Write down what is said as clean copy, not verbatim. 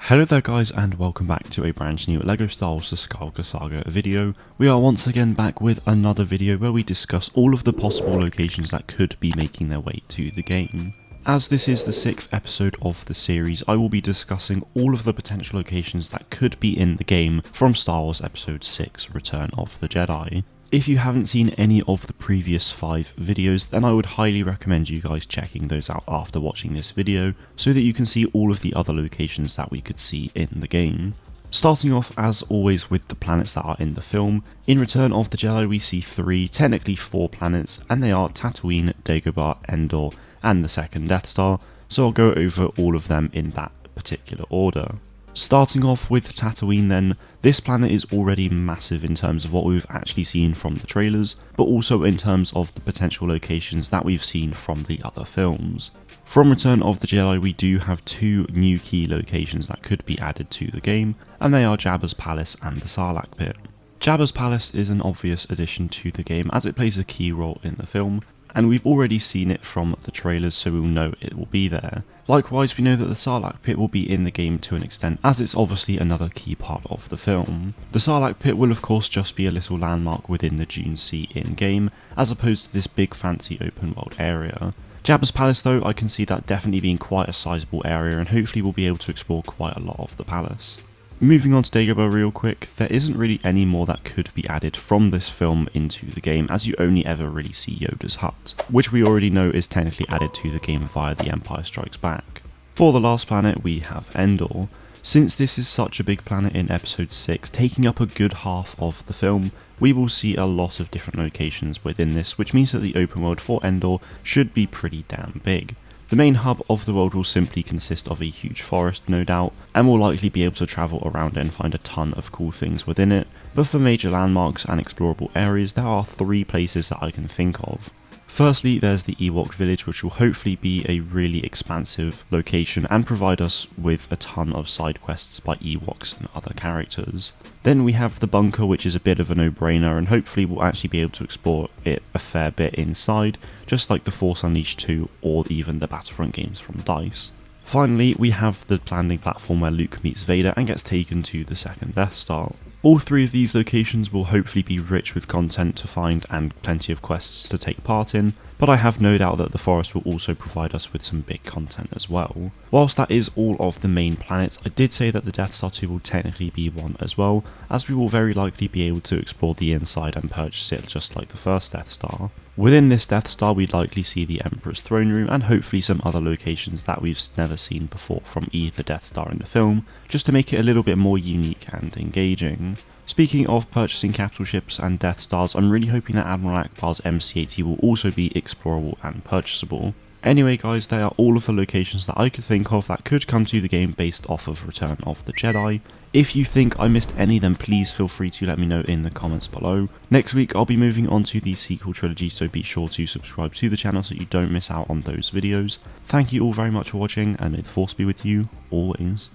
Hello there guys, and welcome back to a brand new LEGO Star Wars The Skywalker Saga video. We are once again back with another video where we discuss all of the possible locations that could be making their way to the game. As this is the 6th episode of the series, I will be discussing all of the potential locations that could be in the game from Star Wars Episode 6 Return of the Jedi. If you haven't seen any of the previous 5 videos, then I would highly recommend you guys checking those out after watching this video, so that you can see all of the other locations that we could see in the game. Starting off as always with the planets that are in the film. In Return of the Jedi we see 3, technically 4 planets, and they are Tatooine, Dagobah, Endor, and the second Death Star, so I'll go over all of them in that particular order. Starting off with Tatooine then, this planet is already massive in terms of what we've actually seen from the trailers, but also in terms of the potential locations that we've seen from the other films. From Return of the Jedi we do have 2 new key locations that could be added to the game, and they are Jabba's Palace and the Sarlacc Pit. Jabba's Palace is an obvious addition to the game as it plays a key role in the film, and we've already seen it from the trailers, so we'll know it will be there. Likewise, we know that the Sarlacc Pit will be in the game to an extent, as it's obviously another key part of the film. The Sarlacc Pit will of course just be a little landmark within the Dune Sea in-game, as opposed to this big fancy open world area. Jabba's Palace though, I can see that definitely being quite a sizable area, and hopefully we'll be able to explore quite a lot of the palace. Moving on to Dagobah real quick, there isn't really any more that could be added from this film into the game, as you only ever really see Yoda's hut, which we already know is technically added to the game via The Empire Strikes Back. For the last planet we have Endor. Since this is such a big planet in episode 6, taking up a good half of the film, we will see a lot of different locations within this, which means that the open world for Endor should be pretty damn big. The main hub of the world will simply consist of a huge forest, no doubt, and we'll likely be able to travel around it and find a ton of cool things within it, but for major landmarks and explorable areas there are 3 places that I can think of. Firstly, there's the Ewok Village, which will hopefully be a really expansive location and provide us with a ton of side quests by Ewoks and other characters. Then we have the bunker, which is a bit of a no-brainer, and hopefully we'll actually be able to explore it a fair bit inside, just like the Force Unleashed 2 or even the Battlefront games from DICE. Finally, we have the landing platform where Luke meets Vader and gets taken to the second Death Star. All 3 of these locations will hopefully be rich with content to find and plenty of quests to take part in, but I have no doubt that the forest will also provide us with some big content as well. Whilst that is all of the main planets, I did say that the Death Star 2 will technically be one as well, as we will very likely be able to explore the inside and purchase it just like the first Death Star. Within this Death Star we'd likely see the Emperor's throne room and hopefully some other locations that we've never seen before from either Death Star in the film, just to make it a little bit more unique and engaging. Speaking of purchasing capital ships and Death Stars, I'm really hoping that Admiral Akbar's MC-80 will also be explorable and purchasable. Anyway guys, they are all of the locations that I could think of that could come to the game based off of Return of the Jedi. If you think I missed any, then please feel free to let me know in the comments below. Next week I'll be moving on to the sequel trilogy, so be sure to subscribe to the channel so you don't miss out on those videos. Thank you all very much for watching, and may the Force be with you always.